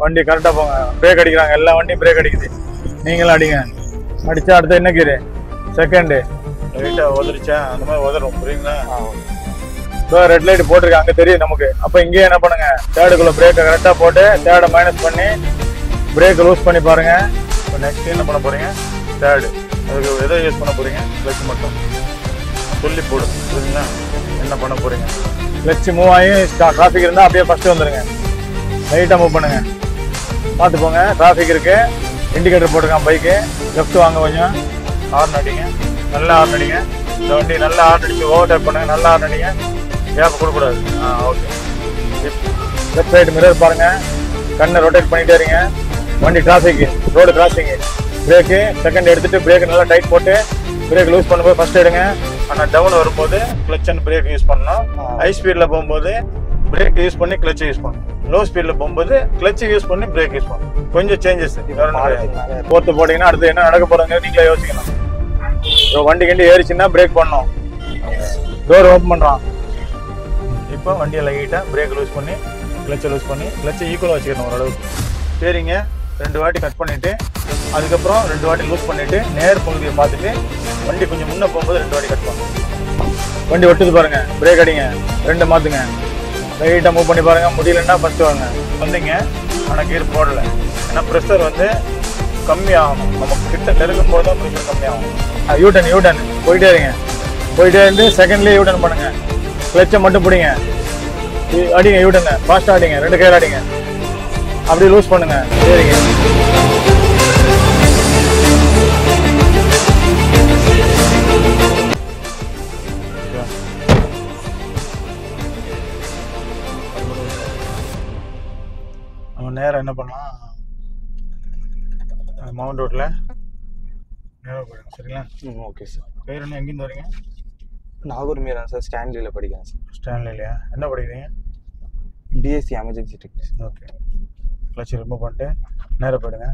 வண்டி கரெக்டாக போங்க. பிரேக் அடிக்கிறாங்க, எல்லா வண்டியும் பிரேக் அடிக்குது. நீங்களும் அடிங்க. அடிச்சா அடுத்து என்ன கீரு? செகண்டு. லைட்டாக உதறிச்சா அந்த மாதிரி உதறும், புரியுங்களா? இப்போ ரெட் லைட் போட்டிருக்காங்க, அங்கே தெரியும் நமக்கு. அப்போ இங்கேயே என்ன பண்ணுங்க, தேர்டுக்குள்ளே பிரேக்கை கரெக்டாக போட்டு தேர்டை மைனஸ் பண்ணி பிரேக்கை லூஸ் பண்ணி பாருங்க. இப்போ நெக்ஸ்ட் என்ன பண்ண போறீங்க? தேர்டு. அதுக்கு எதை யூஸ் பண்ண போறீங்க? கிளச் மட்டும் சொல்லி போடும், புரியுங்களா? என்ன பண்ண போறீங்க? கிளச் மூவ் ஆகி டிராஃபிக் இருந்தால் அப்படியே ஃபர்ஸ்ட் வந்துடுங்க. லைட்டாக மூவ் பண்ணுங்க, பார்த்து போங்க. டிராஃபிக் இருக்கு, இண்டிகேட்டர் போட்டிருக்கான் பைக்கு. லெஃப்ட் வாங்க, கொஞ்சம் ஹார்ன் அடிங்க, நல்லா ஹார்ன் அடிங்க. இந்த வண்டி நல்லா ஹார்ன் அடிச்சு ஓவர்டேக் பண்ணுங்க, நல்லா ஹார்ன் அடிங்க, கேப் கொடுக்கூடாது. ஓகே. லெஃப்ட் சைடு மிரர் பாருங்க, கண்ணை ரொட்டேட் பண்ணிட்டே இருங்க. வண்டி traffic, road crossing. Brake second எடுத்துட்டு பிரேக் நல்லா டைட் போட்டு பிரேக் லூஸ் பண்ணும்போது ஃபர்ஸ்ட் எடுங்க. ஆனால் டவுன் வரும்போது கிளச் அண்ட் பிரேக் யூஸ் பண்ணணும். ஹை ஸ்பீடில் போகும்போது பிரேக் யூஸ் பண்ணி கிளச் யூஸ் பண்ணணும். லோ ஸ்பீடில் போகும்போது கிளச் யூஸ் பண்ணி பிரேக் யூஸ் பண்ணணும். கொஞ்சம் சேஞ்சஸ். போர்த்து போட்டிங்கன்னா அடுத்து என்ன நடக்க போகிறோங்க நீங்களே யோசிக்கணும். இப்போ வண்டி கிண்டி ஏறிச்சுன்னா பிரேக் பண்ணணும். டோர் ஓப்பன் பண்ணுறான். இப்போ வண்டியை லைட்டாக பிரேக் லூஸ் பண்ணி கிளச்சை லூஸ் பண்ணி கிளச்சை ஈக்குவலாக வச்சுக்கணும் ஓரளவுக்கு. சரிங்க, 2 வாட்டி கட் பண்ணிவிட்டு அதுக்கப்புறம் 2 வாட்டி லூஸ் பண்ணிவிட்டு நேர் பகுதியை பார்த்துட்டு வண்டி கொஞ்சம் முன்னே போகும்போது 2 வாட்டி கட் பண்ணணும். வண்டி ஒட்டுது பாருங்கள், பிரேக் அடிங்க, 2 மாற்றுங்க, லைட்டாக மூவ் பண்ணி பாருங்கள். முடியலன்னா ஃபஸ்ட்டு வாங்க. வந்தீங்க ஆனால் கீர் போடலை, ஏன்னா ப்ரெஷர் வந்து கம்மியாகணும். நமக்கு கிட்ட நெருங்கும் போது தான் ப்ரெஷர் கம்மியாகும். யூட்டன் போயிட்டே இருங்க. போயிட்டே இருந்து செகண்ட்லேயே யூட்டன் பண்ணுங்கள். கிளச்சை மட்டும் பிடிங்க, அடிங்க, யூட்டனை ஃபாஸ்ட்டாக அடிங்க, 2 கையில் அடிங்க, அப்படியே லூஸ் பண்ணுங்க. சரிங்க. நம்ம நேரம் என்ன பண்ணலாம், மவுண்ட் ரோட்ல நேரம் போயிடும். சரிங்களா? Okay sir. பேர் என்ன, எங்கேருந்து வரீங்க? நாகூர் மீரான் சார், ஸ்டான்லியில் படிக்கிறேன் சார். ஸ்டான்லியா? என்ன படிக்கிறீங்க? BSc emergency technician. Okay. Clutch remove பண்ணிட்டு நேராக போயிடுங்க.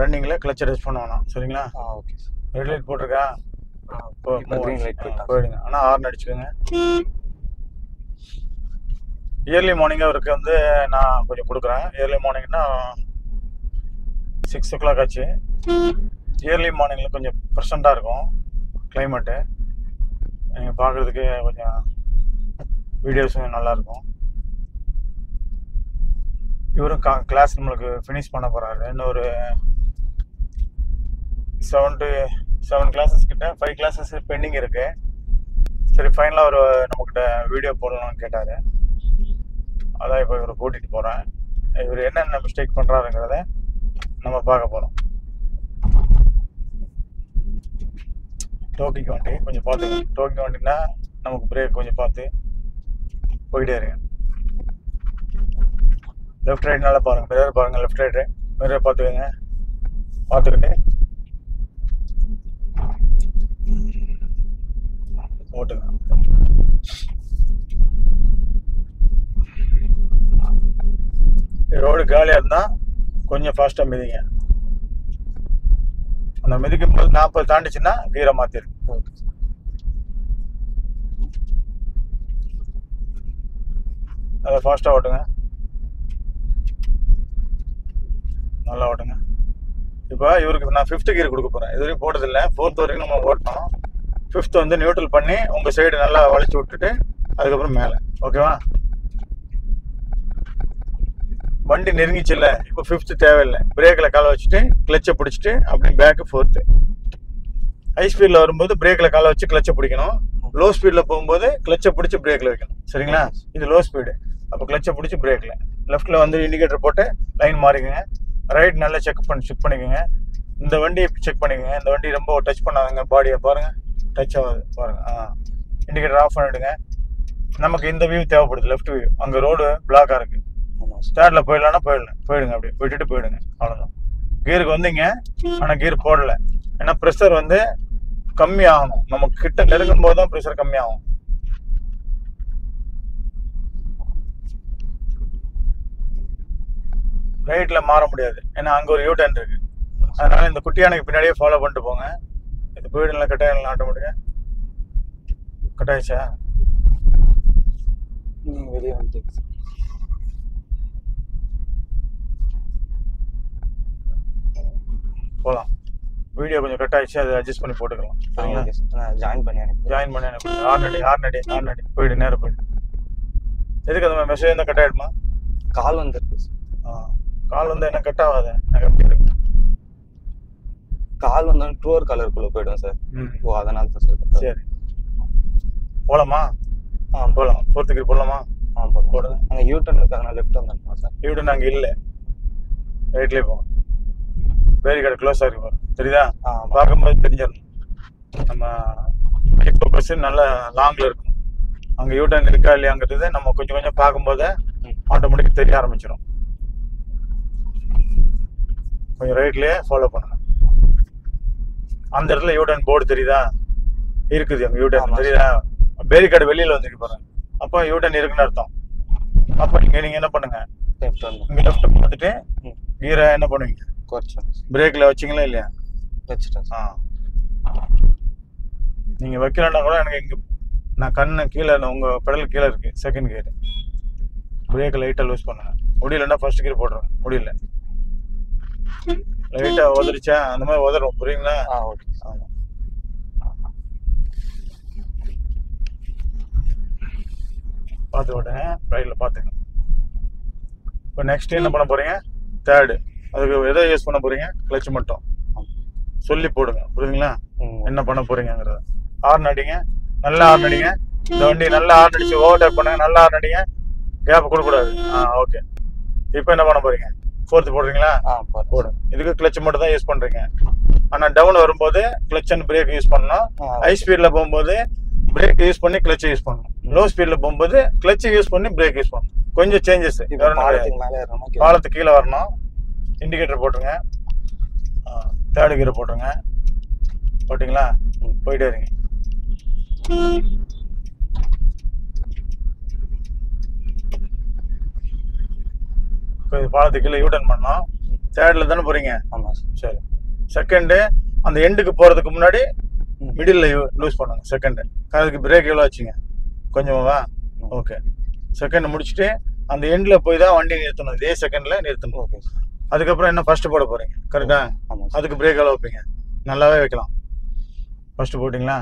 ரன்னிங்கில் கிளச் அட்ஜஸ்ட் பண்ண வேணாம். சரிங்களா? Okay sir. ரெட் லைட் போட்டிருக்கா? க்ரீன் லைட் போயிடுங்க. ஆனால் ஹார்ன் அடிச்சுக்கோங்க. இயர்லி மார்னிங் அவருக்கு வந்து நான் கொஞ்சம் கொடுக்குறேன். இயர்லி மார்னிங்னா 6 o'clock ஆச்சு. இயர்லி மார்னிங்கில் கொஞ்சம் ப்ரெசண்ட்டாக இருக்கும் கிளைமேட்டு. நீங்கள் பார்க்குறதுக்கு கொஞ்சம் வீடியோஸும் நல்லாயிருக்கும். இவரும் கிளாஸ் நம்மளுக்கு ஃபினிஷ் பண்ண போகிறாரு. இன்னும் ஒரு 7 to 7 கிளாஸஸ் கிட்ட, 5 கிளாஸஸ் பெண்டிங் இருக்குது. சரி, ஃபைனலாக ஒரு நம்மக்கிட்ட வீடியோ போடலாம்னு கேட்டார். அதான் இப்போ இவரை கூட்டிகிட்டு போகிறேன். இவர் என்னென்ன மிஸ்டேக் பண்ணுறாருங்கிறத நம்ம பார்க்க போகிறோம். டோக்கிங் வண்டி கொஞ்சம் பார்த்துங்க. டோக்கிங் வண்டினா நமக்கு பிரேக் கொஞ்சம் பார்த்து போயிட்டே இருங்க. லெஃப்ட் ரைட் நல்லா பாருங்கள், மிரர் பாருங்கள், லெஃப்ட் ரைட்டு மிரர் பார்த்துக்கோங்க. பார்த்துக்கிட்டு ஓட்டுங்க. ரோடு காலியாக இருந்தால் கொஞ்சம் ஃபாஸ்ட்டாக மிதிங்க. அந்த மிதிக்கும் போது 40 தாண்டிச்சுன்னா கீரை மாற்றிருக்கு. அதை ஃபாஸ்ட்டாக ஓட்டுங்க, நல்லா ஓட்டுங்க. இப்போ இவருக்கு நான் 5th கீர் கொடுக்க போகிறேன். இது வரைக்கும் போட்டதில்லை, 4th வரைக்கும் நம்ம ஓட்டணும். 5th வந்து நியூட்ரல் பண்ணி உங்கள் சைடு நல்லா வளைச்சி விட்டுட்டு அதுக்கப்புறம் மேலே. ஓகேவா? வண்டி நெருங்கிச்சு இல்லை, இப்போ 5th தேவையில்லை. பிரேக்கில் காலை வச்சுட்டு கிளச்சை பிடிச்சிட்டு அப்படி பேக்கு 4th. ஹை ஸ்பீடில் வரும்போது பிரேக்கில் காலை வச்சு கிளச்சை பிடிக்கணும். லோ ஸ்பீடில் போகும்போது கிளச்சை பிடிச்சி பிரேக்கில் வைக்கணும். சரிங்களா? இது லோ ஸ்பீடு. அப்போ கிளச்சை பிடிச்சி பிரேக்கில் லெஃப்ட்டில் வந்து இண்டிகேட்டர் போட்டு லைன் மாறிக்கோங்க. ரைட் நல்லா செக் பண்ணிக்கோங்க. இந்த வண்டியை செக் பண்ணிக்கோங்க. இந்த வண்டி ரொம்ப டச் பண்ணாதுங்க, பாடியை பாருங்கள், டச் ஆகாது பாருங்கள். இண்டிகேட்டர் ஆஃப் பண்ணிவிடுங்க. நமக்கு இந்த வியூ தேவைப்படுது, லெஃப்ட் வியூ. அங்கே ரோடு பிளாக்காக இருக்குது. ஸ்டார்ட்ல போயிடலாம்னா போயிடுங்க, அப்படியே விட்டுட்டு போயிடுங்க. அவ்வளோதான். கீருக்கு வந்தீங்க ஆனால் கீர் போடலை, ஏன்னா ப்ரெஷர் வந்து கம்மி ஆகணும். நமக்கு கிட்ட நெருங்கும் போது தான் ப்ரெஷர் கம்மியாகும். ரைட்ல மாற முடியாது, ஏன்னா அங்கே ஒரு யூட்டர்ன் இருக்கு. அதனால இந்த குட்டியானுக்கு பின்னாடியே ஃபாலோ பண்ணிட்டு போங்க. இது போயிடலாம், கட்டாயம் ஆட்டோமேட்டிக்கா கட்டாயிச்சா? வெளியே வந்துட்டீங்க சார். போகலாம். வீடியோ கொஞ்சம் கட் ஆயிடுச்சு, அதை அட்ஜஸ்ட் பண்ணி போட்டுக்கலாம். சரிங்களா? Okay sir. நான் ஜாயின் பண்ணி அனுப்பி. ஜாயின் பண்ணி எனக்கு ஆர்னடி போயிடு, நேரம் போயிடு. எதுக்கு அந்த மெசேஜ் இருந்தால் கட் ஆகிடுமா? கால் வந்துருக்கு சார். கால் வந்து என்ன கட் ஆகாது, எனக்கு அப்படி இருக்கு. கால் வந்தாலும் ட்ரூவர் கலருக்குள்ள போயிடும் சார். ஓ அதனால தான் சார். சரி போகலாமா? போகலாம். போகிறதுக்கு போகலாமா? போடுங்க. அங்கே யூட்டர்ன் இருக்காங்க, லெஃப்ட் வந்துருக்கோம் சார். யூட்டன் அங்கே இல்லை, ரைட்லேயே போங்க. பேரிகார்டு க்ளோஸ் ஆகிருக்கு, தெரியுதா? பார்க்கும்போது தெரிஞ்சிடணும். நம்ம இப்போ பஸ்ஸு நல்ல லாங்கில் இருக்கும். அங்கே யூட்டன் இருக்கா இல்லையாங்கிறது நம்ம கொஞ்சம் கொஞ்சம் பார்க்கும்போது ஆட்டோமேட்டிக்காக தெரிய ஆரம்பிச்சிடும். கொஞ்சம் ரைட்லேயே ஃபாலோ பண்ணுங்க. அந்த இடத்துல யூட்டன் போர்டு தெரியுதா? இருக்குது அங்கே யூட்டன் தெரியுதா? பேரிகார்டு வெளியில் வந்துருக்கு பாருங்க, அப்போ யூட்டன் இருக்குன்னு அர்த்தம். அப்போ நீங்கள் என்ன பண்ணுங்க, இங்கே லெஃப்ட் பார்த்துட்டு கீரை என்ன பண்ணுவீங்க, பிரேக்கில் வச்சிங்களா இல்லையா? வச்சுட்டேன். நீங்கள் வைக்கலன்னா கூட எனக்கு இங்கே நான் கண்ணு கீழே, உங்கள் பெடல் கீழே இருக்கு செகண்ட் கியர். பிரேக்கை லைட்டாக லூஸ் பண்ணுங்க. முடியலன்னா ஃபர்ஸ்ட் கியர் போடுறேன். முடியல லைட்டாக உதறிச்சா அந்த மாதிரி உதறும், புரியுங்களா? ஓகே. ஆமாம். பார்த்து விட்டேங்க, ரைட்டில் பார்த்துங்க. இப்போ நெக்ஸ்ட் என்ன பண்ண போகிறீங்க? தேர்டு. அதுக்கு எதை யூஸ் பண்ண போகிறீங்க? கிளச் மட்டும் சொல்லி போடுங்க, புரியுதுங்களா? என்ன பண்ண போகிறீங்கிறத. ஹார்ன் அடிங்க, நல்லா ஹார்ன் அடிங்க. இந்த வண்டி நல்லா ஹார்ன் அடிச்சு ஓவர்டேக் பண்ணுங்க, நல்லா ஹார்ன் அடிங்க, கேப் கொடுக்கூடாது. ஓகே. இப்போ என்ன பண்ண போகிறீங்க? ஃபோர்த்து போடுறீங்களா? போடுங்க. இதுக்கு கிளச் மட்டும் தான் யூஸ் பண்ணுறீங்க. ஆனால் டவுன் வரும்போது கிளச் அண்ட் பிரேக் யூஸ் பண்ணணும். ஹை ஸ்பீடில் போகும்போது பிரேக் யூஸ் பண்ணி கிளச்சை யூஸ் பண்ணணும். லோ ஸ்பீடில் போகும்போது கிளச்சை யூஸ் பண்ணி பிரேக் யூஸ் பண்ணணும். கொஞ்சம் சேஞ்சஸ். பாலத்துக்கு கீழே வரணும். இண்டிகேட்டர் போட்டுருங்க. தேர்டு கீரை போட்டுருங்க. போட்டிங்களா? போயிட்டே இருங்க. பாலத்துக்கு கீழே யூட்டர்ன் பண்ணோம். தேர்டில் தானே போகிறீங்க? ஆமாம். சரி. செகண்டு அந்த எண்டுக்கு போகிறதுக்கு முன்னாடி மிடில் லூஸ் பண்ணுங்க. செகண்டு அதுக்கு பிரேக் எவ்வளோ வச்சுங்க? கொஞ்சமாவா? ஓகே. செகண்ட் முடிச்சுட்டு அந்த எண்டில் போய் தான் வண்டி நிறுத்தணும். இதே செகண்டில் நிறுத்தணும். ஓகே. அதுக்கப்புறம் என்ன ஃபர்ஸ்ட் போட போகிறீங்க, கரெக்டா? அதுக்கு பிரேக் எவ்வளோ வைப்பீங்க? நல்லாவே வைக்கலாம். ஃபர்ஸ்ட் போட்டிங்களா?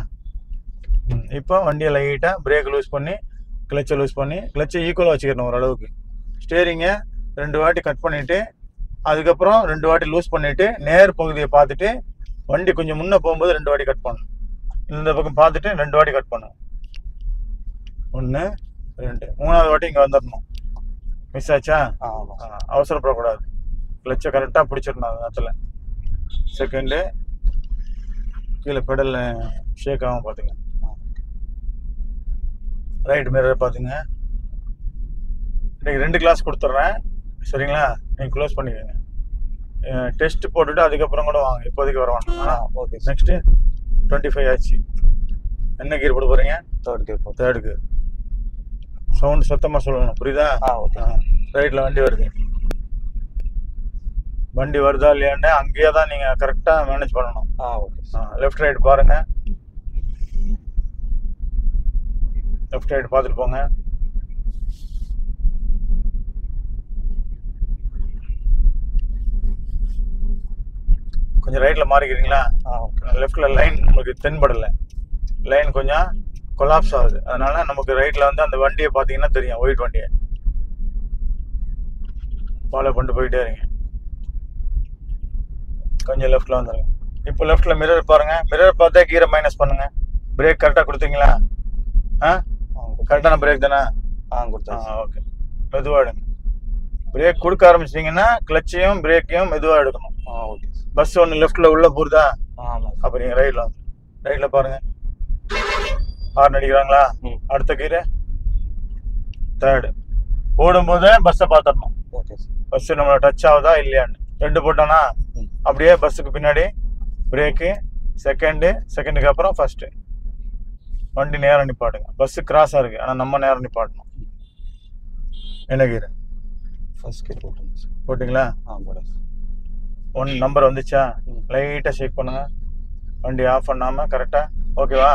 இப்போ வண்டியை லைட்டாக பிரேக் லூஸ் பண்ணி கிளச்சை லூஸ் பண்ணி கிளச்சை ஈக்குவலாக வச்சுக்கணும் ஓரளவுக்கு. ஸ்டேரிங்கை 2 வாட்டி கட் பண்ணிவிட்டு அதுக்கப்புறம் 2 வாட்டி லூஸ் பண்ணிவிட்டு நேர் பகுதியை பார்த்துட்டு வண்டி கொஞ்சம் முன்னே போகும்போது 2 வாட்டி கட் பண்ணணும். இந்த பக்கம் பார்த்துட்டு 2 வாட்டி கட் பண்ணணும். 1 2 3வது வாட்டி இங்கே வந்துடணும். மிஸ் ஆச்சா? அவசரப்படக்கூடாது. கிளச்சை கரெக்டாக பிடிச்சிடணும் அந்த நேரத்தில். செகண்டு கீழே பெடல் ஷேக் ஆகாமல் பார்த்துங்க. ரைட் மிரரை பார்த்துங்க. இன்றைக்கி 2 கிளாஸ் கொடுத்துட்றேன், சரிங்களா? நீங்கள் க்ளோஸ் பண்ணிக்கோங்க. டெஸ்ட் போட்டுட்டு அதுக்கப்புறம் கூட வாங்க, இப்போதைக்கு வர வேண்டாம். ஓகே. நெக்ஸ்ட்டு 25 ஆச்சு. என்ன கீர் போட போகிறீங்க? தேர்டு கீர். சவுண்ட் சத்தமாக சொல்லணும், புரியுதா? ரைட்டில் வண்டி வருது. வண்டி வருதா இல்லையான்னு அங்கேயே தான் நீங்கள் கரெக்டாக மேனேஜ் பண்ணணும். லெஃப்ட் ரைட் பாருங்கள். லெஃப்ட் ரைட் பார்த்துட்டு போங்க. கொஞ்சம் ரைட்டில் மாறிக்கிறீங்களா? லெஃப்டில் லைன் நமக்கு தென்படலை. லைன் கொஞ்சம் கொலாப்ஸ் ஆகுது. அதனால நமக்கு ரைட்டில் வந்து அந்த வண்டியை பார்த்தீங்கன்னா தெரியும், ஒயிட் வண்டியை ஃபாலோ பண்ணிட்டு போயிட்டே இருங்க. கொஞ்சம் லெஃப்டில் வந்துடுங்க. இப்போ லெஃப்டில் மிரர் பாருங்கள். மிரர் பார்த்தா கீரை மைனஸ் பண்ணுங்கள். பிரேக் கரெக்டாக கொடுத்தீங்களா? கரெக்டான பிரேக் தானே? ஓகே. மெதுவாக எடுங்க. பிரேக் கொடுக்க ஆரம்பிச்சிட்டிங்கன்னா கிளச்சையும் பிரேக்கையும் மெதுவாக எடுக்கணும். ஓகே. பஸ் ஒன்று லெஃப்டில் உள்ளே போகுதா? அப்போ நீங்கள் ரைட்டில் வந்து ரைட்டில் பாருங்கள். ஹார்ன் அடிக்கிறாங்களா? அடுத்த கீரை தேர்டு. ஓடும்போது பஸ்ஸை பார்த்துடணும். பஸ்ஸு நம்மளை டச் ஆகுதா இல்லையான்னு. 2 போட்டோன்னா அப்படியே பஸ்ஸுக்கு பின்னாடி பிரேக்கு, செகண்டுக்கு அப்புறம் ஃபர்ஸ்ட்டு. வண்டி நேரம் நிப்பாட்டுங்க. பஸ்ஸு கிராஸாக இருக்குது, ஆனால் நம்ம நேரம் நிப்பாட்டணும். என்ன கீரை? ஃபர்ஸ்ட் கீர் போட்டிங்களா? 1 நம்பர் வந்துச்சா? லைட்டாக ஷேக் பண்ணுங்க. வண்டி ஆஃப் பண்ணாமல் கரெக்டாக. ஓகேவா?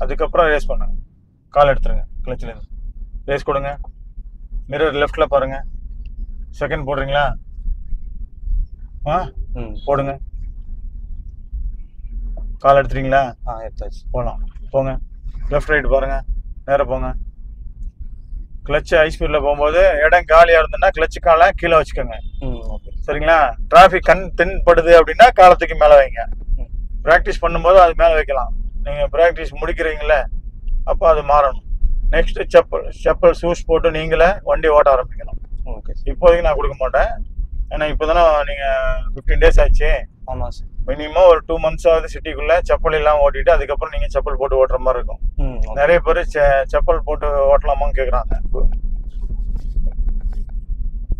அதுக்கப்புறம் ரேஸ் பண்ணுங்க. கால் எடுத்துருங்க கிளச்சிலேருந்து. ரேஸ் கொடுங்க. மிரர் லெஃப்ட்ல பாருங்க. செகண்ட் போடுறீங்களா? போடுங்க. கால் எடுத்துறீங்களா? எடுத்தாச்சு. போகலாம். போங்க. லெஃப்ட் ரைட் பாருங்க. நேராக போங்க. கிளச்சு ஹை ஸ்பீடில் போகும்போது இடம் காலியாக இருந்ததுன்னா கிளச்சு காலை கீழே வச்சுக்கோங்க. சரிங்களா? டிராஃபிக் கண் தென்படுது அப்படின்னா காலத்துக்கு மேலே வைங்க. ப்ராக்டிஸ் பண்ணும்போது அது மேலே வைக்கலாம். நீங்கள் ப்ராக்டிஸ் முடிக்கிறீங்களே அப்போ அது மாறணும். நெக்ஸ்ட் செப்பல் ஷூஸ் போட்டு நீங்களே வண்டி ஓட்ட ஆரம்பிக்கணும். இப்போதைக்கு நான் கொடுக்க மாட்டேன். ஏன்னா இப்போ தானே நீங்கள் 15 days ஆச்சு. ஆமாம் சார். மினிமம் ஒரு 2 months ஆகுது சிட்டிக்குள்ளே செப்பல் எல்லாம் ஓட்டிட்டு அதுக்கப்புறம் நீங்கள் செப்பல் போட்டு ஓட்டுற மாதிரி இருக்கும். நிறைய பேர் செப்பல் போட்டு ஓட்டலாமான்னு கேட்குறாங்க.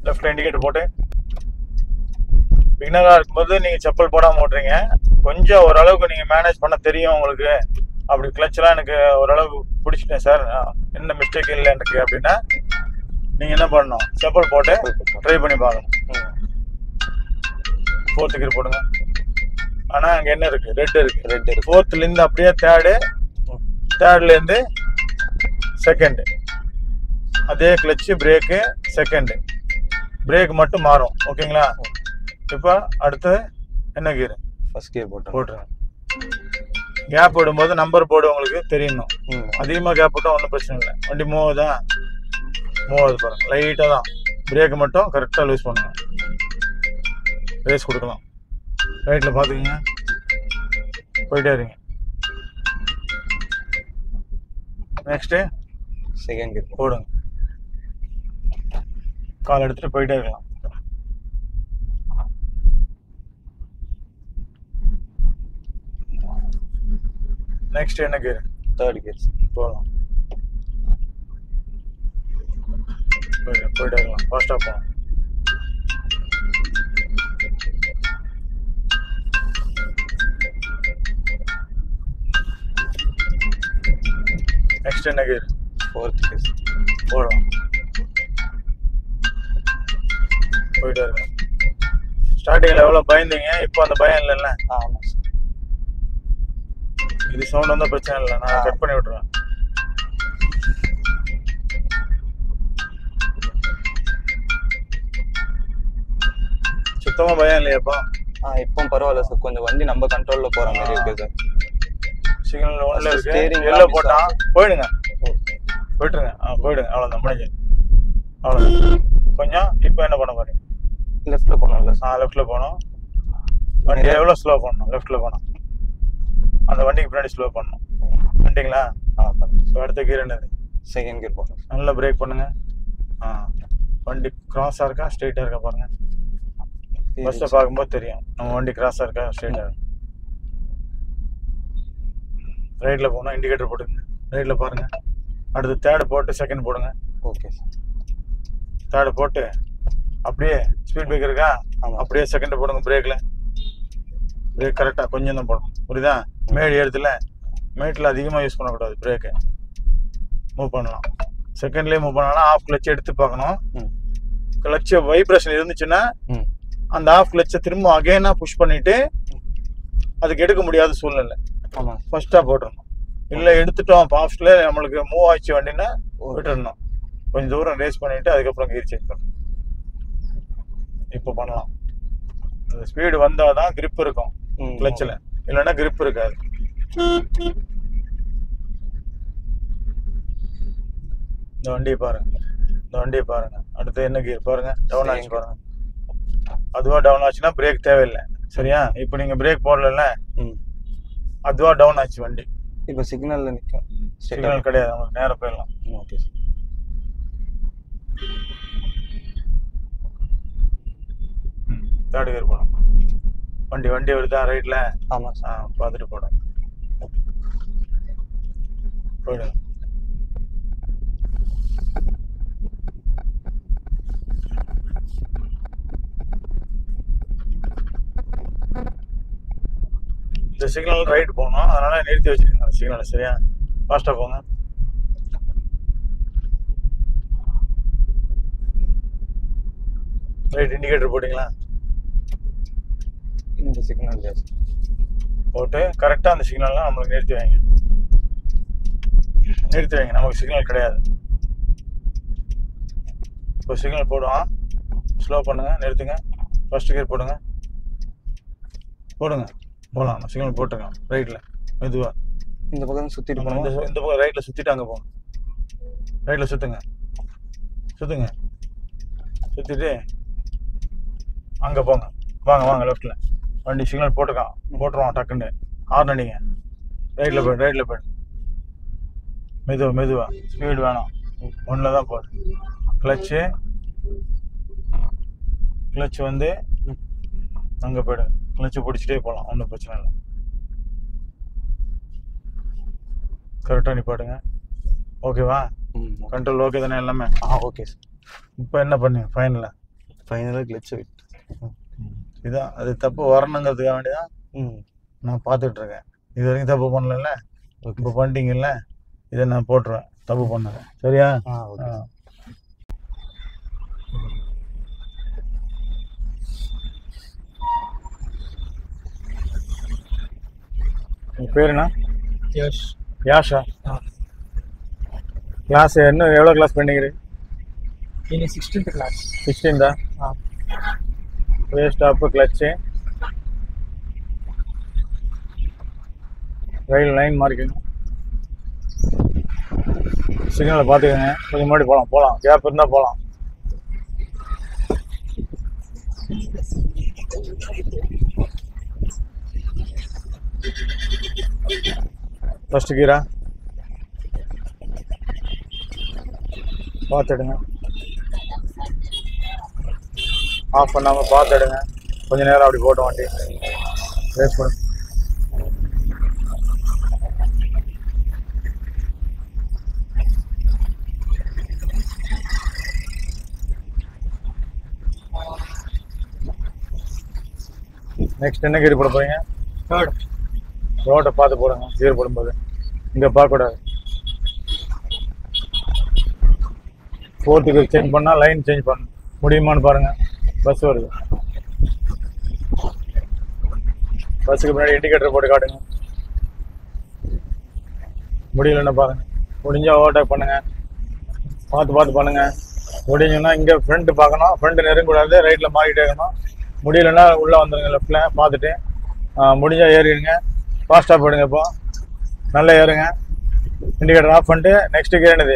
லெஃப்ட்ல இண்டிகேட்டர் போட்டு பிகினராக இருக்கும்போது நீங்கள் செப்பல் போடாமல் ஓட்டுறீங்க. கொஞ்சம் ஓரளவுக்கு நீங்கள் மேனேஜ் பண்ண தெரியும் உங்களுக்கு. அப்படி கிளச்செலாம் எனக்கு ஓரளவுக்கு பிடிச்சிட்டேன் சார், என்ன மிஸ்டேக் இல்லை எனக்கு அப்படின்னா நீங்கள் என்ன பண்ணணும்? செப்பல் போட்டு ட்ரை பண்ணி பார்க்கணும். 4th gear போடுங்க. ஆனால் அங்கே என்ன இருக்குது? ரெட் இருக்குது. 4thலேருந்து அப்படியே தேர்ட்லேருந்து செகண்டு. அதே கிளச்சு பிரேக்கு செகண்டு. பிரேக் மட்டும் மாறும். ஓகேங்களா? இப்போ அடுத்து என்ன கியர்? ஃபர்ஸ்ட் கியர் போட்டுருங்க. கேப் விடும்போது நம்பர் போர்டு உங்களுக்கு தெரியணும். அதிகமாக கேப் விட்டால் ஒன்றும் பிரச்சனை இல்லை. வண்டி மூவ் ஆகுது பாருங்க. லைட்டாக தான். பிரேக் மட்டும் கரெக்டாக லூஸ் பண்ணுங்க. ரேஸ் கொடுக்கலாம். ரைட்டில் பார்த்துக்கிங்க. போயிட்டே இருங்க. நெக்ஸ்ட்டு செகண்ட் கியர் போடுங்க. கால் எடுத்துகிட்டு போயிட்டே இருக்கலாம். நெக்ஸ்ட் என்ன கியர்? தேர்ட் கியர் போகலாம். போயிட்டே இருக்கலாம். ஃபாஸ்ட்டாக போகலாம். நெக்ஸ்ட் என்ன கியர்? ஃபோர்த் கியர் போகலாம். போயிட்டே இருக்கலாம். ஸ்டார்டிங்கில் எவ்வளோ பயந்தீங்க, இப்போ அந்த பயம் இல்லைல்ல? ஆமாம் சார். இது சவுண்ட் வந்தால் பிரச்சனை இல்லை, நான் கட் பண்ணி விட்டுருவேன். சுத்தமாக பயம் இல்லையாப்பா? இப்போ பரவாயில்ல சார். கொஞ்சம் வண்டி நம்ம கண்ட்ரோலில் போகிற மாதிரி இருக்குது சார். சிக்னல் ஒன்றில் இருக்கு. எல்லாம் போட்டால் போயிடுங்க. போயிட்டுருங்க. போயிடுங்க. அவ்வளோதான், முடிஞ்சு. அவ்வளோதான். கொஞ்சம் இப்போ என்ன பண்ண போறீங்க? லெஃப்ட்டில் போகணும்ல? லெஃப்ட்டில் போகணும். வண்டி எவ்வளோ ஸ்லோ பண்ணணும்? லெஃப்ட்டில் போகணும். அந்த வண்டிக்கு பின்னாடி ஸ்லோ பண்ணணும். பண்ணிட்டீங்களா? அடுத்த கியர் என்னது? செகண்ட் கியர் போகணும். நல்லா பிரேக் பண்ணுங்க. வண்டி கிராஸாக இருக்கா ஸ்ட்ரெயிட்டாக இருக்கா பாருங்க. ஃபர்ஸ்ட்டை பார்க்கும்போது தெரியும் நம்ம வண்டி கிராஸாக இருக்கா ஸ்ட்ரெயிட்டாக. ரைட்டில் போகணும். இண்டிகேட்டர் போட்டுங்க. ரைட்டில் பாருங்க. அடுத்து தேர்டு போட்டு செகண்ட் போடுங்க. Okay sir. தேர்டு போட்டு அப்படியே ஸ்பீட் பிரேக் இருக்கா? அப்படியே செகண்ட் போடுங்க. பிரேக்கில் பிரேக் கரெக்டாக கொஞ்சம் தான் போடணும். புரியுதா? மேடு எடுத்துல மேட்டில் அதிகமாக யூஸ் பண்ணக்கூடாது. பிரேக்கை மூவ் பண்ணலாம். செகண்ட்லேயே மூவ் பண்ணலாம். ஆஃப் கிளச் எடுத்து பார்க்கணும். கிளச்சு வைப்ரேஷன் இருந்துச்சுன்னா அந்த ஆஃப் கிளச்சை திரும்ப அகைனாக புஷ் பண்ணிவிட்டு அதுக்கு எடுக்க முடியாத சூழ்நிலை. ஃபர்ஸ்ட்டாக போட்டுடணும். இல்லை எடுத்துட்டோம் ஃபாஸ்ட்டில் நம்மளுக்கு மூவ் ஆச்சு வண்டின்னா விட்டுடணும். கொஞ்சம் தூரம் ரேஸ் பண்ணிவிட்டு அதுக்கப்புறம் கியர் சேஞ்ச் பண்ணணும். இப்போ பண்ணலாம். அந்த ஸ்பீடு வந்தால் தான் கிரிப் இருக்கும் கிளச்சில், இல்லைன்னா கிரிப் இருக்காது. இந்த வண்டியை பாருங்க. அடுத்து என்ன கியர் பாருங்க? டவுன் ஆச்சு பாருங்க. அதுவா டவுன் ஆச்சுன்னா பிரேக் தேவையில்லை. சரியா? இப்போ நீங்கள் பிரேக் போடல, அதுவா டவுன் ஆச்சு வண்டி. இப்போ சிக்னல்ல நிற்கும். சிக்னல் கிடையாது, நமக்கு நேரம் போயிடலாம். Okay sir. தேர்ட் கியர் போடும். வண்டி வருதா ரைட்ல? ஆமாம் சார். பார்த்துட்டு போடும். போயிடுங்க. இந்த சிக்னல் ரைட் போகணும், அதனால நிறுத்தி வச்சுக்கோங்க சிக்னல். சரியா? ஃபாஸ்ட்டாக போங்க. ரைட் இண்டிகேட்டர் போட்டிங்களா? இந்த சிக்னல் போட்டு கரெக்டாக அந்த சிக்னல்லாம் நம்மளுக்கு நிறுத்தி வைங்க. நமக்கு சிக்னல் கிடையாது. இப்போ சிக்னல் போடுவோம். ஸ்லோ பண்ணுங்க, நிறுத்துங்க. ஃபர்ஸ்ட் கியர் போடுங்க. போகலாம். சிக்னல் போட்டுருங்க. ரைட்டில் மெதுவாக இந்த பக்கம் சுத்திட்டு இந்த போனோம். இந்த பக்கம் ரைட்டில் சுற்றிட்டு அங்கே போங்க. ரைட்டில் சுற்றுங்க. சுற்றிட்டு அங்கே போங்க. வாங்க லெஃப்ட்டில். வண்டி சிக்னல் போட்டுருவான் டக்குன்னு. ஹார்ன் அடிங்க. ரைட்டில் போய்டு. மெதுவாக ஸ்பீடு வேணாம். ஒன்றில் தான் போகுது. கிளச்சு வந்து அங்கே போய்டு. கிளச்சு பிடிச்சிட்டே போகலாம், ஒன்றும் பிரச்சனை இல்லை. கரெக்டாக நிப்பாட்டுங்க. ஓகேவா? கண்ட்ரோல் ஓகே தானே எல்லாமே? Okay sir. இப்போ என்ன பண்ணுங்க ஃபைனலாக கிளச்சு இதான் அது தப்பு வரணுங்கிறதுக்காக வேண்டியதான் நான் பார்த்துட்டு இருக்கேன். இது வரைக்கும் தப்பு பண்ணல. இப்போ பண்ணிட்டீங்கல்ல, இதை நான் போட்டுருவேன். தப்பு பண்ணல. சரியா? பேர் என்ன? யாஷா. கிளாஸ் என்ன எவ்வளோ கிளாஸ் பண்ணிக்கிறீ? 16th class. 16 stop, clutch, rail line marking, சிக்னலை பார்த்துக்கோங்க. கொஞ்சம் முன்னாடி போகலாம். கேப் இருந்தால் போகலாம். ஃபர்ஸ்ட் கீரா பார்த்துடுங்க. ஆஃப் பண்ணாமல் பார்த்துடுங்க. கொஞ்சம் நேரம் அப்படி போட்டோம் வண்டி ரேஸ் பண்ணு. நெக்ஸ்ட் என்ன கீர் போட போறீங்க? ரோட்டை பார்த்து போடுங்க. கீர் போடும்போது இங்கே பார்க்கக்கூடாது. 4th கீர் சேஞ்ச் பண்ணால் லைன் சேஞ்ச் பண்ணணும். முடியுமான்னு பாருங்க. பஸ் வருது. பஸ்ஸுக்கு முன்னாடி இண்டிகேட்டர் போட்டு காட்டுங்க. முடியலன்னா பாருங்க. முடிஞ்சால் ஓவர்டேக் பண்ணுங்க. பார்த்து பண்ணுங்க. முடிஞ்சோன்னா இங்கே ஃப்ரண்ட் பார்க்கணும். ஃப்ரண்ட் நெருங்கக்கூடாது. ரைட்டில் மாறிட்டே இருக்கணும். முடியலன்னா உள்ளே வந்துடுங்க. லெஃப்டில் பார்த்துட்டு முடிஞ்சால் ஏறிடுங்க. ஃபாஸ்ட்டாக போயிடுங்க. இப்போ நல்லா ஏறுங்க. இண்டிகேட்டர் ஆஃப் பண்ணிட்டு நெக்ஸ்ட் கீர் என்னது?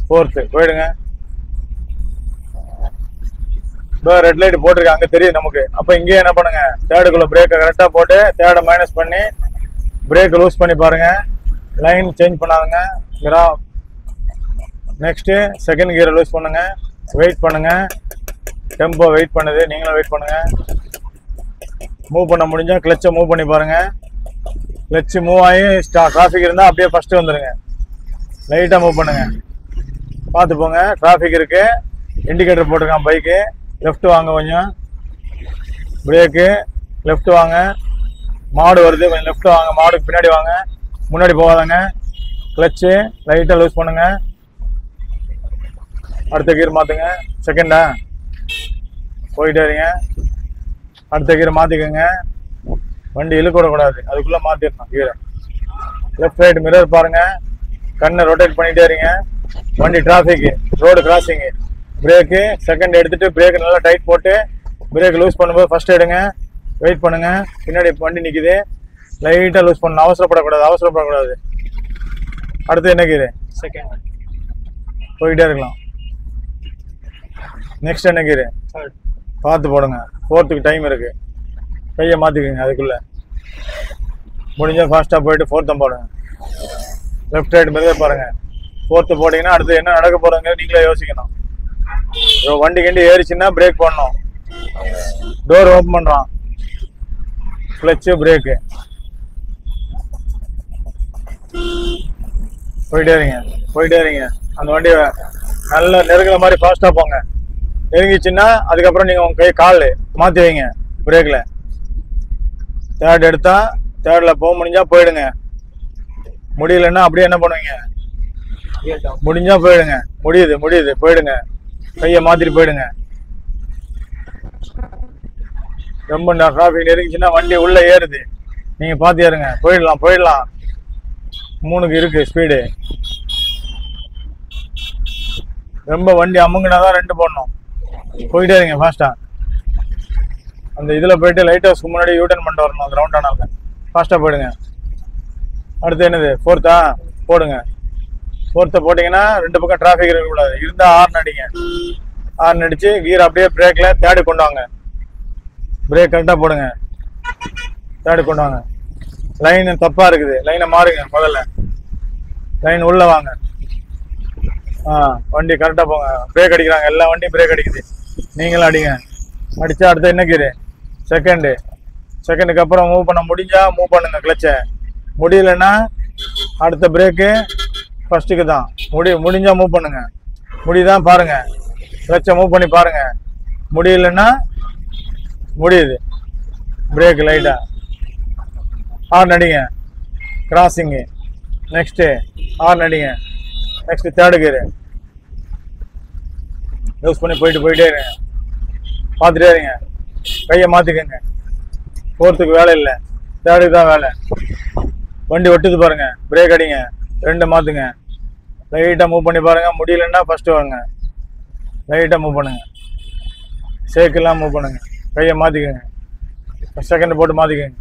4th போயிடுங்க. இப்போ ரெட் லைட் போட்டிருக்காங்க, அங்கே தெரியுது நமக்கு. அப்போ இங்கேயே என்ன பண்ணுங்க? 3rd பிரேக்கை கரெக்டாக போட்டு 3rd மைனஸ் பண்ணி பிரேக்கை லூஸ் பண்ணி பாருங்க. லைன் சேஞ்ச் பண்ணாதுங்க. நெக்ஸ்ட்டு 2nd கியரை லூஸ் பண்ணுங்க. வெயிட் பண்ணுங்க. டெம்போ வெயிட் பண்ணுது. நீங்களும் வெயிட் பண்ணுங்க. மூவ் பண்ண முடிஞ்சால் கிளச்சை மூவ் பண்ணி பாருங்க. கிளச்சு மூவ் ஆகி டிராஃபிக் இருந்தால் அப்படியே ஃபஸ்ட்டு வந்துடுங்க. லைட்டாக மூவ் பண்ணுங்க. பார்த்து போங்க. டிராஃபிக் இருக்கு. இண்டிகேட்டர் போட்டிருக்கான் பைக்கு. லெஃப்ட் வாங்க. கொஞ்சம் பிரேக்கு. லெஃப்ட் வாங்க. மாடு வருது. கொஞ்சம் லெஃப்ட் வாங்க. மாடுக்கு பின்னாடி வாங்க. முன்னாடி போகாதாங்க. கிளச்சு லைட்டாக லூஸ் பண்ணுங்க. அடுத்த கீர் மாற்றுங்க. செகண்டா போயிட்டே இருங்க. அடுத்த கீரை மாற்றிக்கோங்க. வண்டி இழுக்கூடக்கூடாது. அதுக்குள்ளே மாற்றிடணும் கீரை. லெஃப்ட் ரைட் மிரர் பாருங்கள். கண்ணை ரொட்டேட் பண்ணிகிட்டே இருங்க. வண்டி டிராஃபிக்கு, ரோடு கிராசிங்கு. பிரேக்கு 2nd எடுத்துகிட்டு பிரேக்கு நல்லா டைட் போட்டு பிரேக் லூஸ் பண்ணும்போது ஃபஸ்ட் எடுங்க. வெயிட் பண்ணுங்கள். பின்னாடி வண்டி நிற்கிது. லைட்டாக லூஸ் பண்ணணும். அவசரப்படக்கூடாது. அடுத்து என்ன கீரை? 2nd. போயிட்டே இருக்கலாம். நெக்ஸ்ட் என்ன கீரை? 3rd. பார்த்து போடுங்க. 4th டைம் இருக்குது. கையை மாற்றிக்கோங்க. அதுக்குள்ளே முடிஞ்சால் ஃபாஸ்ட்டாக போயிட்டு 4th போடுங்க. லெஃப்ட் ரைட் மெதுவாக பாருங்கள். 4th போட்டிங்கன்னா அடுத்து என்ன நடக்க போகிறதுங்க நீங்களே யோசிக்கணும். வண்டி கிண்டி ஏறிச்சுன்னா பிரேக் பண்ணணும். டோர் ஓப்பன் பண்ணுறான். Clutch brake. போயிட்டே இருங்க. அந்த வண்டியை நல்லா நெருங்குற மாதிரி ஃபாஸ்ட்டாக போங்க. நெருங்கிச்சுன்னா அதுக்கப்புறம் நீங்கள் உங்கள் கால் மாற்றி வைங்க பிரேக்கில். 3rd எடுத்தா 3rd போக முடிஞ்சால் போயிடுங்க. முடியலன்னா அப்படியே என்ன பண்ணுவீங்க? முடிஞ்சா போயிடுங்க. முடியுது போயிடுங்க. கையை மாற்றிட்டு போயிடுங்க. ரொம்ப டிராஃபிக் நெருங்கிச்சுன்னா வண்டி உள்ளே ஏறுது. நீங்கள் பார்த்து ஏறுங்க. போயிடலாம் 3க்கு இருக்குது ஸ்பீடு. ரொம்ப வண்டி அமுங்கினா தான் 2 போடணும். போயிட்டே இருங்க ஃபாஸ்ட்டாக. அந்த இதில் போயிட்டு லைட் ஹவுஸ்க்கு முன்னாடி யூட்டர்ன் பண்ணிட்டு வரணும். அந்த ரவுண்ட் ஆனால் ஃபாஸ்ட்டாக போயிடுங்க. அடுத்து என்னது 4th போடுங்க. 4th போட்டிங்கன்னா 2 பக்கம் டிராஃபிக் இருக்கக்கூடாது. இருந்தால் ஹார்ன் அடிங்க. ஹார்ன் அடித்து கீர் அப்படியே பிரேக்கில் தேர்டு கொண்டு வாங்க. பிரேக் கரெக்டாக போடுங்க. தேர்டு கொண்டு வாங்க. லைன் தப்பாக இருக்குது. லைனை மாறுங்க. முதல்ல லைன் உள்ளே வாங்க. வண்டி கரெக்டாக போங்க. பிரேக் அடிக்கிறாங்க. எல்லா வண்டியும் பிரேக் அடிக்குது. நீங்களும் அடிங்க. அடித்தா அடுத்து என்ன கீரு? செகண்டுக்கு அப்புறம் மூவ் பண்ண முடிஞ்சா மூவ் பண்ணுங்க கிளச்சை. முடியலன்னா அடுத்த பிரேக்கு ஃபர்ஸ்ட்டுக்கு தான். முடிஞ்சா மூவ் பண்ணுங்க. முடியுதான் பாருங்க. கிளச்சை மூவ் பண்ணி பாருங்க. முடியலன்னா முடியுது. பிரேக் லைட்டாக ஹார்ன் அடிங்க. கிராசிங்கு. நெக்ஸ்ட்டு ஹார்ன் அடிங்க. நெக்ஸ்ட் தேர்டு கீரு யூஸ் பண்ணி போயிட்டே இருங்க. பார்த்துட்டே இருங்க. கையை மாற்றிக்கங்க. 4th வேலை இல்லை. தேர்டுக்கு தான் வேலை. வண்டி ஒட்டுது பாருங்க. பிரேக் அடிங்க. 2 மாற்றுங்க. லைட்டாக மூவ் பண்ணி பாருங்க. முடியலன்னா ஃபஸ்ட்டு வாங்க. லைட்டாக மூவ் பண்ணுங்க. சேக்கெல்லாம் மூவ் பண்ணுங்க. கையை மாற்றிக்கங்க. செகண்ட் போட்டு மாற்றிக்கங்க.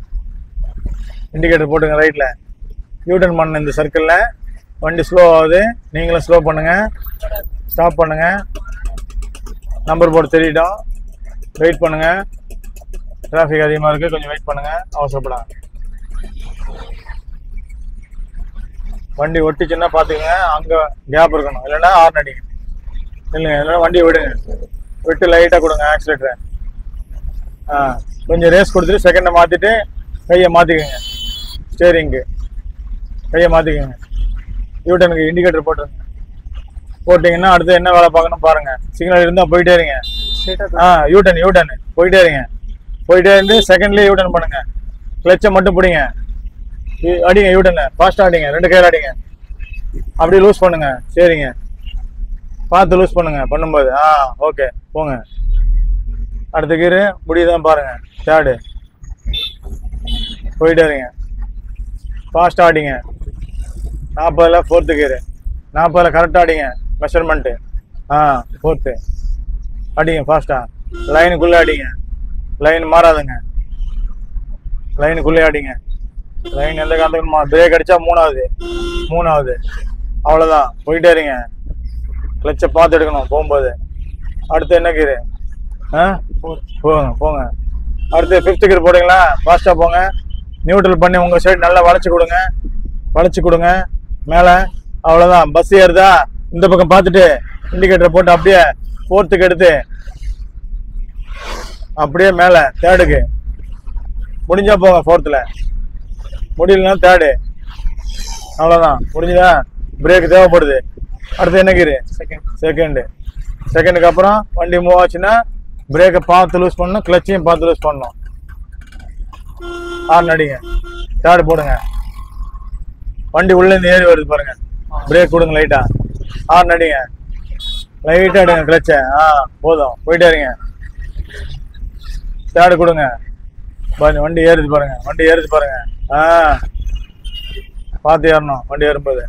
இண்டிகேட்டர் போட்டுங்க ரைட்டில். யூட்டர்ன் பண்ண இந்த சர்க்கிளில் வண்டி ஸ்லோ ஆகுது. நீங்களும் ஸ்லோ பண்ணுங்க. ஸ்டாப் பண்ணுங்க. நம்பர் போர்டு தெரியட்டும். வெயிட் பண்ணுங்க. டிராஃபிக் அதிகமாக இருக்குது. கொஞ்சம் வெயிட் பண்ணுங்க. அவசரப்படாங்க. வண்டி ஒட்டிச்சுன்னா பார்த்துக்கங்க. அங்கே கேப் இருக்கணும். இல்லைன்னா ஹார்ன் அடிங்க. இல்லைங்க. இல்லைன்னா வண்டியை விடுங்க. விட்டு லைட்டாக கொடுங்க ஆக்சிலேட்டரை. கொஞ்சம் ரேஸ் கொடுத்துட்டு செகண்டை மாற்றிட்டு கையை மாற்றிக்கோங்க. ஸ்டேரிங்கு கையை மாற்றிக்கோங்க. யூட்டனுக்கு இண்டிகேட்டர் போட்டுருங்க. போட்டிங்கன்னா அடுத்து என்ன வேலை பார்க்கணும் பாருங்கள். சிக்னல் இருந்தால் போயிட்டே இருங்க. யூட்டன் போயிட்டே இருங்க. போயிட்டே இருந்து செகண்ட்லேயே யூட்டன் பண்ணுங்க. கிளச்சை மட்டும் பிடிங்க. அடிங்க. யூட்டனை ஃபாஸ்ட்டாக அடிங்க. 2 கையில் அடிங்க. அப்படியே லூஸ் பண்ணுங்க. சரிங்க. பார்த்து லூஸ் பண்ணுங்க பண்ணும்போது. ஓகே போங்க. அடுத்த கீரு முடியுதான் பாருங்கள். தேர்டு போயிட்டே இருங்க. ஃபாஸ்ட்டாக அடிங்க. 40ல் 4th கீரு. 40ல் கரெக்டாக அடிங்க. மெஷர்மெண்ட்டு 4th அடிங்க. ஃபாஸ்ட்டாக லைனுக்குள்ளே அடிங்க. லைன் மாறாதுங்க. லைனுக்குள்ளே அடிங்க. லைன் எந்த காலத்துக்கு பிரேக் அடித்தா 3வது அவ்வளோதான். போயிட்டே இருங்க. கிளச்சை பார்த்து எடுக்கணும் போகும்போது. அடுத்து என்ன கீரு? போங்க. அடுத்து 5th கீர் போடுங்களா? ஃபாஸ்ட்டாக போங்க. நியூட்ரல் பண்ணி உங்கள் சைடு நல்லா வளைச்சி கொடுங்க மேலே. அவ்வளோதான். பஸ் ஏறுதா இந்த பக்கம் பார்த்துட்டு இண்டிகேட்டரை போட்டு அப்படியே 4th எடுத்து அப்படியே மேலே தேர்டுக்கு முடிஞ்சா போங்க. 4th முடியலன்னா தேர்டு. அவ்வளோதான். முடிஞ்சுதா? பிரேக் தேவைப்படுது. அடுத்து என்ன கீரு? செகண்டுக்கு அப்புறம் வண்டி மூவ் ஆச்சுன்னா பிரேக்கை பார்த்து லூஸ் பண்ணணும். கிளச்சையும் பார்த்து லூஸ் பண்ணணும். ஹார்ன் அடிங்க. தேர்டு போடுங்க. வண்டி உள்ளேருந்து ஏறி வருது பாருங்க. பிரேக் கொடுங்க லைட்டாக. ஹார்ன் அடிங்க. லைட்டாக அடிங்க கிளச்சை. போதும். போயிட்டே இருங்க. தேர்டு கொடுங்க. வண்டி ஏறுது பாருங்க. பார்த்து ஏறணும். வண்டி ஏறும்போது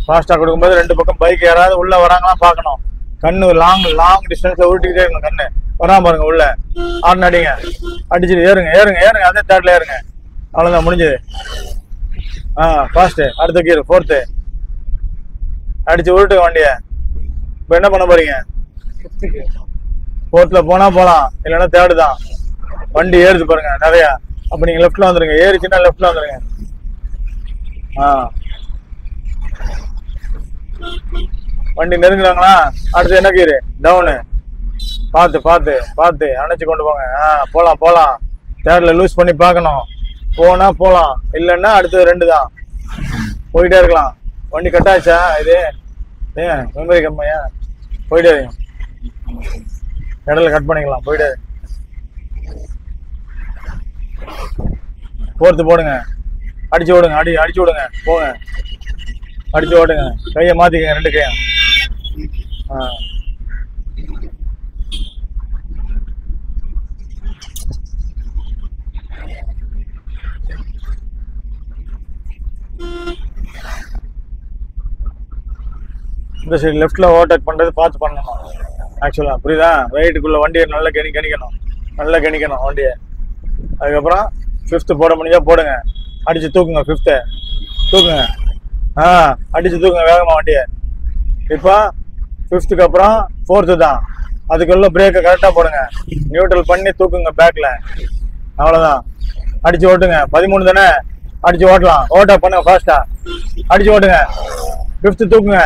ஃபாஸ்ட்டாக கொடுக்கும்போது 2 பக்கம் பைக் யாராவது உள்ளே வராங்களாம் பார்க்கணும். கண்ணு லாங் டிஸ்டன்ஸில் உருட்டிக்கிட்டே இருக்கணும். கண்ணு வராமல் பாருங்க. உள்ள ஹார்ன் அடிங்க. அடிச்சுட்டு ஏறுங்க. அதே தேர்டில் ஏறுங்க. அவ்வளோதான். முடிஞ்சது. ஃபாஸ்ட்டு. அடுத்த கீர் 4th அடிச்சு உருட்டுங்க வண்டியை. இப்போ என்ன பண்ண போறீங்க? 4th போகலாம். இல்லைன்னா தேர்டு தான். வண்டி ஏறுது பாருங்க நிறையா. அப்போ நீங்கள் லெஃப்டில் வந்துடுங்க. ஏறிச்சுன்னா லெஃப்டில் வந்துடுங்க. வண்டி நெருங்குறாங்களா? அடுத்து என்ன கீரு? டவுனு. பார்த்து அணைச்சி கொண்டு போங்க. போகலாம். தேர்டில் லூஸ் பண்ணி பார்க்கணும். போகலாம். இல்லைன்னா அடுத்தது 2 தான். போயிட்டே இருக்கலாம். வண்டி கட் ஆச்சா? இது மெமரி கம்மியா? போயிட்டே இருங்க. இடையில கட் பண்ணிக்கலாம். போயிட்டே 4th போடுங்க. அடிச்சு விடுங்க. போங்க. அடிச்சு ஓடுங்க. கையை மாற்றிக்கங்க. 2 கையும். இந்த சைடு லெஃப்ட்டில் ஓவர்டேக் பண்ணுறது பார்த்து பண்ணணும் ஆக்சுவலாக, புரியுதா? ரைட்டுக்குள்ளே வண்டியை நல்லா கணிக்கணும், நல்லா கணிக்கணும் வண்டியை. அதுக்கப்புறம் 5th போட முடிஞ்சா போடுங்க, அடித்து தூக்குங்க. 5th தூக்குங்க, அடித்து தூக்குங்க வேகமாக வண்டியை. இப்போ 5th அப்புறம் 4th தான். அதுக்குள்ள பிரேக்கை கரெக்டாக போடுங்க, நியூட்ரல் பண்ணி தூக்குங்க பேக்கில். அவ்வளோதான், அடித்து ஓட்டுங்க. 13 தானே, அடித்து ஓட்டலாம். ஓவர்டேக் பண்ணுங்க ஃபாஸ்ட்டாக, அடித்து ஓட்டுங்க. 5th தூக்குங்க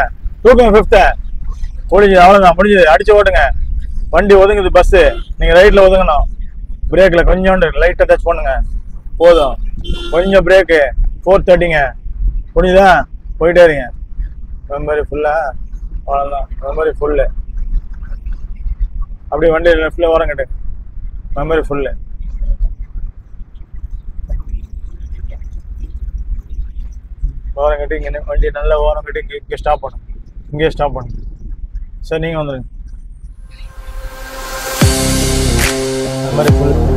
5th முடிஞ்சது. அவ்வளோதான், முடிஞ்சது. அடித்து ஓட்டுங்க. வண்டி ஒதுங்குது பஸ்ஸு, நீங்கள் ரைட்டில் ஒதுங்கணும். பிரேக்கில் கொஞ்சோண்டு லைட்டாக டச் பண்ணுங்க போதும். கொஞ்சம் பிரேக்கு 430ங்க. முடிஞ்சுதா? போயிட்டே இருங்க. மெமரி ஃபுல்லாக, அவ்வளோதான். Memory full. அப்படியே வண்டி லெஃப்டில் ஓரம் கட்டு, மெமரி ஃபுல்லு. ஓரம் கட்டி இங்கே வண்டி நல்லா ஓரம் கட்டி இங்கே ஸ்டாப் பண்ணும், இங்கே ஸ்டாப் பண்ணும். சரி, நீங்கள் வந்துடுங்க. Memory full.